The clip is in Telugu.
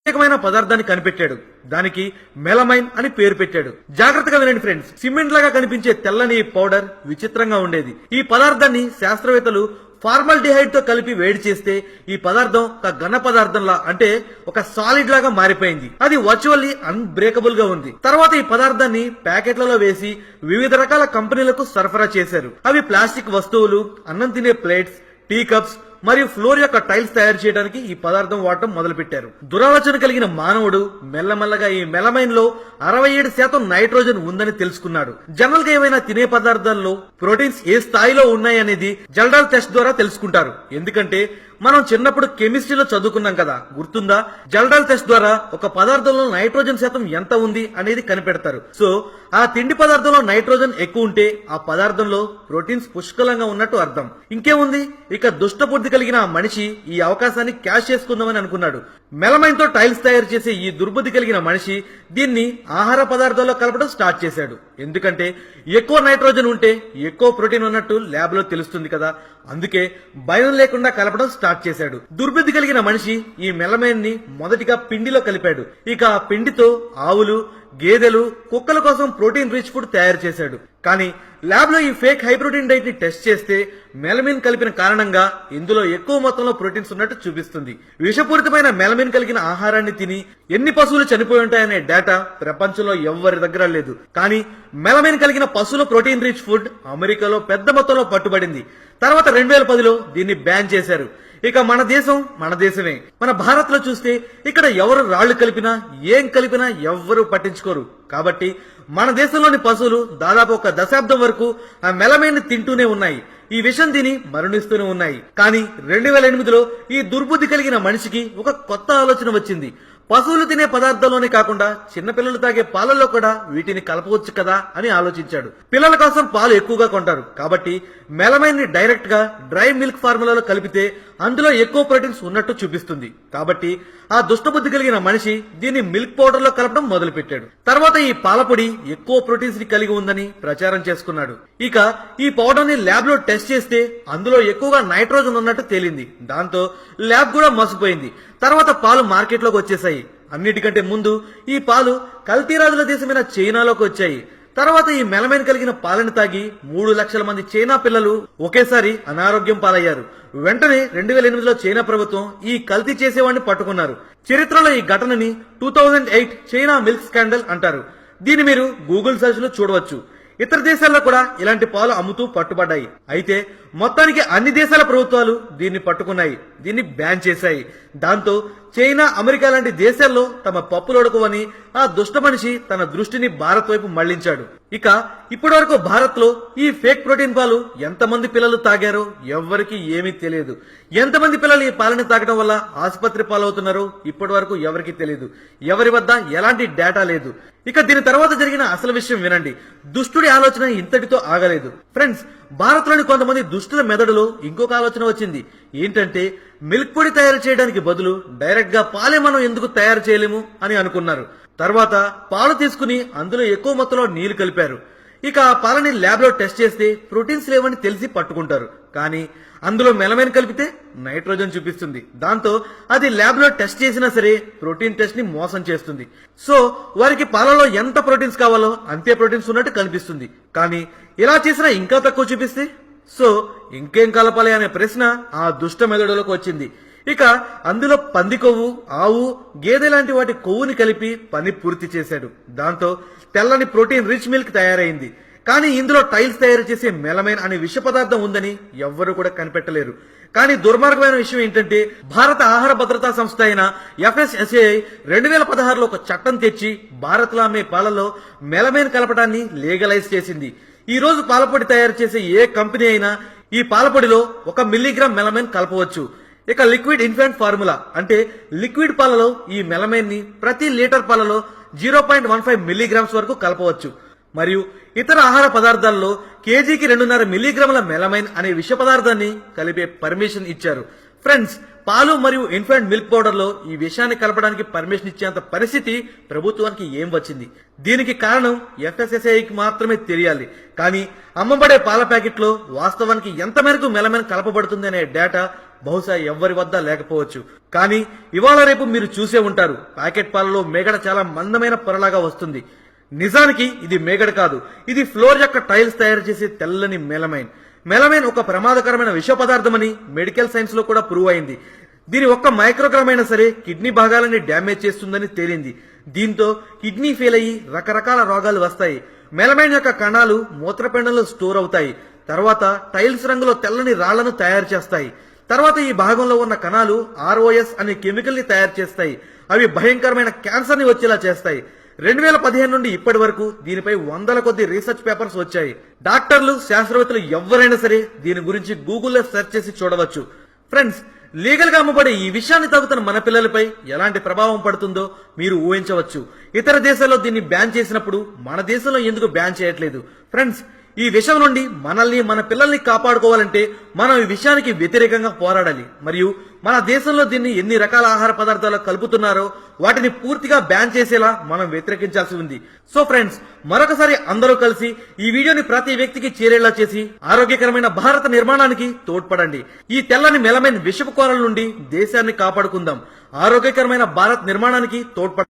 ప్రత్యేకమైన పదార్థాన్ని కనిపెట్టాడు. దానికి మెలమైన్ అని పేరు పెట్టాడు. జాగ్రత్తగా వినండి ఫ్రెండ్స్. సిమెంట్ లాగా కనిపించే తెల్లని పౌడర్ విచిత్రంగా ఉండేది. ఈ పదార్థాన్ని శాస్త్రవేత్తలు ఫార్మల్డిహైడ్ తో కలిపి వేడి చేస్తే ఈ పదార్థం ఒక ఘన పదార్థంలా, అంటే ఒక సాలిడ్ లాగా మారిపోయింది. అది వర్చువల్లీ అన్బ్రేకబుల్ గా ఉంది. తర్వాత ఈ పదార్థాన్ని ప్యాకెట్లలో వేసి వివిధ రకాల కంపెనీలకు సరఫరా చేశారు. అవి ప్లాస్టిక్ వస్తువులు, అన్నం తినే ప్లేట్స్, టీ కప్స్ మరియు ఫ్లోర్ యొక్క టైల్స్ తయారు చేయడానికి ఈ పదార్థం వాడటం మొదలుపెట్టారు. దురాలోచన కలిగిన మానవుడు మెల్లమెల్లగా ఈ మెలమైన్ లో 67% నైట్రోజన్ ఉందని తెలుసుకున్నాడు. జనరల్ గా ఏమైనా తినే పదార్థాల్లో ప్రోటీన్స్ ఏ స్థాయిలో ఉన్నాయనేది జల్డాల్ టెస్ట్ ద్వారా తెలుసుకుంటారు. ఎందుకంటే మనం చిన్నప్పుడు కెమిస్ట్రీలో చదువుకున్నాం కదా, గుర్తుందా? జల్డాల్ టెస్ట్ ద్వారా ఒక పదార్థంలో నైట్రోజన్ శాతం ఎంత ఉంది అనేది కనిపెడతారు. సో ఆ తిండి పదార్థంలో నైట్రోజన్ ఎక్కువ ఉంటే ఆ పదార్థంలో ప్రోటీన్స్ పుష్కలంగా ఉన్నట్టు అర్థం. ఇంకేముంది, ఇక దుష్టబుద్ధి కలిగిన ఆ మనిషి ఈ అవకాశాన్ని క్యాష్ చేసుకుందామని అనుకున్నాడు. మెలమైన్ తో టైల్స్ తయారు చేసే ఈ దుర్బుద్ధి కలిగిన మనిషి దీన్ని ఆహార పదార్థాల్లో కలపడం స్టార్ట్ చేశాడు. ఎందుకంటే ఎక్కువ నైట్రోజన్ ఉంటే ఎక్కువ ప్రోటీన్ ఉన్నట్టు ల్యాబ్ లో తెలుస్తుంది కదా, అందుకే భయం లేకుండా కలపడం స్టార్ట్ చేశాడు. దుర్బుద్ధి కలిగిన మనిషి ఈ మెలమైన్ ని మొదటిగా పిండిలో కలిపాడు. ఇక ఆ పిండితో ఆవులు, గేదెలు, కుక్కల కోసం ప్రోటీన్ రిచ్ ఫుడ్ తయారు చేశాడు. కానీ ల్యాబ్ లో ఈ ఫేక్ హై ప్రోటీన్ డైట్ ని టెస్ట్ చేస్తే మెలమిన్ కలిపిన కారణంగా ఇందులో ఎక్కువ మొత్తంలో ప్రోటీన్స్ ఉన్నట్టు చూపిస్తుంది. విషపూరితమైన మెలమిన్ కలిగిన ఆహారాన్ని తిని ఎన్ని పశువులు చనిపోయి ఉంటాయనే డేటా ప్రపంచంలో ఎవ్వరి దగ్గర లేదు. కానీ మెలమిన్ కలిగిన పశువుల ప్రోటీన్ రిచ్ ఫుడ్ అమెరికాలో పెద్ద మొత్తంలో పట్టుబడింది. తర్వాత 2010లో దీన్ని బ్యాన్ చేశారు. ఇక మన దేశమే. మన భారత్ లో చూస్తే ఇక్కడ ఎవరు రాళ్లు కలిపినా ఏం కలిపినా ఎవ్వరూ పట్టించుకోరు. కాబట్టి మన దేశంలోని పశువులు దాదాపు 1 దశాబ్దం వరకు ఆ మెలమైన్ ని తింటూనే ఉన్నాయి. ఈ విషం తిని మరణిస్తూనే ఉన్నాయి. కానీ 2008లో ఈ దుర్బుద్ధి కలిగిన మనిషికి ఒక కొత్త ఆలోచన వచ్చింది. పశువులు తినే పదార్థంలోనే కాకుండా చిన్నపిల్లలు తాగే పాలల్లో కూడా వీటిని కలపవచ్చు కదా అని ఆలోచించాడు. పిల్లల కోసం పాలు ఎక్కువగా కొంటారు కాబట్టి మెలమైన్ ని డైరెక్ట్ గా డ్రై మిల్క్ ఫార్ములాలో కలిపితే అందులో ఎక్కువ ప్రోటీన్స్ ఉన్నట్టు చూపిస్తుంది. కాబట్టి ఆ దుష్టబుద్ధి కలిగిన మనిషి దీన్ని మిల్క్ పౌడర్ లో కలపడం మొదలు పెట్టాడు. తర్వాత ఈ పాలపొడి ఎక్కువ ప్రోటీన్స్ ని కలిగి ఉందని ప్రచారం చేసుకున్నాడు. ఇక ఈ పౌడర్ ని ల్యాబ్ లో టెస్ట్ చేస్తే అందులో ఎక్కువగా నైట్రోజన్ ఉన్నట్టు తేలింది. దాంతో ల్యాబ్ కూడా మోసపోయింది. తర్వాత పాలు మార్కెట్ లోకి వచ్చేసాయి. అన్నిటికంటే ముందు ఈ పాలు కల్తీరాజుల దేశమైన చైనాలోకి వచ్చాయి. తర్వాత ఈ మెలమైన్ కలిగిన పాలను తాగి 3 లక్షల మంది చైనా పిల్లలు ఒకేసారి అనారోగ్యం పాలయ్యారు. వెంటనే 2008లో చైనా ప్రభుత్వం ఈ కల్తీ చేసేవాడిని పట్టుకున్నారు. చరిత్రలో ఈ ఘటనని 2008 చైనా మిల్క్ స్కాండల్ అంటారు. దీన్ని మీరు గూగుల్ సెర్చ్ లో చూడవచ్చు. ఇతర దేశాల్లో కూడా ఇలాంటి పాలు అమ్ముతూ పట్టుబడ్డాయి. అయితే మొత్తానికి అన్ని దేశాల ప్రభుత్వాలు దీన్ని పట్టుకున్నాయి, దీన్ని బ్యాన్ చేశాయి. దాంతో చైనా, అమెరికా లాంటి దేశాల్లో తమ పప్పులొడకవని ఆ దుష్ట మనిషి తన దృష్టిని భారత్ వైపు మళ్లించాడు. ఇక ఇప్పటి వరకు భారత్ లో ఈ ఫేక్ ప్రోటీన్ పాలు ఎంతమంది పిల్లలు తాగారో ఎవ్వరికి ఏమీ తెలియదు. ఎంతమంది పిల్లలు ఈ పాలని తాగడం వల్ల ఆసుపత్రి పాలవుతున్నారో ఇప్పటి వరకు ఎవరికి తెలియదు. ఎవరి వద్ద ఎలాంటి డేటా లేదు. ఇక దీని తర్వాత జరిగిన అసలు విషయం వినండి. దుష్టుడి ఆలోచన ఇంతటితో ఆగలేదు ఫ్రెండ్స్. భారత్ లోని కొంతమంది దుష్టుల మెదడులో ఇంకొక ఆలోచన వచ్చింది. ఏంటంటే మిల్క్ పొడి తయారు చేయడానికి బదులు డైరెక్ట్ గా పాలే మనం ఎందుకు తయారు చేయలేము అని అనుకున్నారు. తర్వాత పాలు తీసుకుని అందులో ఎక్కువ మొత్తంలో నీళ్లు కలిపారు. ఇక ఆ పాలని ల్యాబ్ లో టెస్ట్ చేస్తే ప్రోటీన్స్ లేవని తెలిసి పట్టుకుంటారు. కానీ అందులో మెలమైన్ కలిపితే నైట్రోజన్ చూపిస్తుంది. దాంతో అది ల్యాబ్ లో టెస్ట్ చేసినా సరే ప్రోటీన్ టెస్ట్ ని మోసం చేస్తుంది. సో వారికి పాలలో ఎంత ప్రోటీన్స్ కావాలో అంతే ప్రోటీన్స్ ఉన్నట్టు కనిపిస్తుంది. కానీ ఇలా చేసినా ఇంకా తక్కువ చూపిస్తే సో ఇంకేం కలపాలి అనే ప్రశ్న ఆ దుష్ట మెదడులోకి వచ్చింది. ఇక అందులో పంది కొవ్వు, ఆవు, గేదె లాంటి వాటి కొవ్వుని కలిపి పని పూర్తి చేశాడు. దాంతో తెల్లని ప్రోటీన్ రిచ్ మిల్క్ తయారైంది. కానీ ఇందులో టైల్స్ తయారు చేసే మెలమైన్ అనే విష పదార్థం ఉందని ఎవ్వరూ కూడా కనిపెట్టలేరు. కానీ దుర్మార్గమైన విషయం ఏంటంటే భారత ఆహార భద్రతా సంస్థ అయిన FSSAI 2016లో ఒక చట్టం తెచ్చి భారత్ లో అమ్మే పాలలో మెలమైన్ కలపడాన్ని లీగలైజ్ చేసింది. ఈ రోజు పాలపొడి తయారు చేసే ఏ కంపెనీ అయినా ఈ పాలపొడిలో 1 మిల్లీగ్రామ్ మెలమైన్ కలపవచ్చు. ఇక లిక్విడ్ ఇన్ఫెంట్ ఫార్ములా అంటే లిక్విడ్ పాలలో ఈ మెలమైన్ ని ప్రతి లీటర్ పాలలో 0.15 మిల్లీగ్రామ్స్ వరకు కలపవచ్చు. మరియు ఇతర ఆహార పదార్థాల్లో కేజీకి 2.5 మిల్లీగ్రాముల మెలమైన్ అనే విష పదార్థాన్ని కలిపే పర్మిషన్ ఇచ్చారు. ఫ్రెండ్స్, పాలు మరియు ఇన్ఫెంట్ మిల్క్ పౌడర్ లో ఈ విషయాన్ని కలపడానికి పర్మిషన్ ఇచ్చేంత పరిస్థితి ప్రభుత్వానికి ఏం వచ్చింది? దీనికి కారణం FSSAIకి మాత్రమే తెలియాలి. కానీ అమ్మబడే పాల ప్యాకెట్ లో వాస్తవానికి ఎంత మేరకు మెలమైన్ కలపబడుతుంది అనే డేటా బహుశా ఎవ్వరి వద్ద లేకపోవచ్చు. కానీ ఇవాళ రేపు మీరు చూసే ఉంటారు, ప్యాకెట్ పాలలో మేగడ చాలా మందమైన పొరలాగా వస్తుంది. నిజానికి ఇది మేగడ కాదు, ఇది ఫ్లోర్ యొక్క టైల్స్ తయారు చేసే తెల్లని మెలమైన్. మెలమైన్ ఒక ప్రమాదకరమైన విష పదార్థమని మెడికల్ సైన్స్ లో కూడా ప్రూవ్ అయింది. దీని ఒక్క మైక్రోగ్రామ్ అయినా సరే కిడ్నీ భాగాలని డ్యామేజ్ చేస్తుందని తేలింది. దీంతో కిడ్నీ ఫెయిల్ అయ్యి రకరకాల రోగాలు వస్తాయి. మెలమైన్ యొక్క కణాలు మూత్రపిండంలో స్టోర్ అవుతాయి. తర్వాత టైల్స్ రంగులో తెల్లని రాళ్లను తయారు చేస్తాయి. తర్వాత ఈ భాగంలో ఉన్న కణాలు ROS అనే కెమికల్ ని తయారు చేస్తాయి. అవి భయంకరమైన క్యాన్సర్ ని వచ్చేలా చేస్తాయి. 2015 నుండి ఇప్పటి వరకు దీనిపై వందల కొద్ది రీసెర్చ్ పేపర్స్ వచ్చాయి. డాక్టర్లు, శాస్త్రవేత్తలు ఎవరైనా సరే దీని గురించి గూగుల్లో సెర్చ్ చేసి చూడవచ్చు. ఫ్రెండ్స్, లీగల్ గా అమ్మబడే ఈ విషయాన్ని తాగుతున్న మన పిల్లలపై ఎలాంటి ప్రభావం పడుతుందో మీరు ఊహించవచ్చు. ఇతర దేశాల్లో దీన్ని బ్యాన్ చేసినప్పుడు మన దేశంలో ఎందుకు బ్యాన్ చేయట్లేదు? ఫ్రెండ్స్, ఈ విషయం నుండి మనల్ని, మన పిల్లల్ని కాపాడుకోవాలంటే మనం ఈ విషయానికి వ్యతిరేకంగా పోరాడాలి. మరియు మన దేశంలో దీన్ని ఎన్ని రకాల ఆహార పదార్థాలు కలుపుతున్నారో వాటిని పూర్తిగా బ్యాన్ చేసేలా మనం వ్యతిరేకించాల్సి ఉంది. సో ఫ్రెండ్స్, మరొకసారి అందరూ కలిసి ఈ వీడియోని ప్రతి వ్యక్తికి చేరేలా చేసి ఆరోగ్యకరమైన భారత నిర్మాణానికి తోడ్పడండి. ఈ తెల్లని మెలమైన్ విషపు కోరల నుండి దేశాన్ని కాపాడుకుందాం. ఆరోగ్యకరమైన భారత్ నిర్మాణానికి తోడ్పడండి.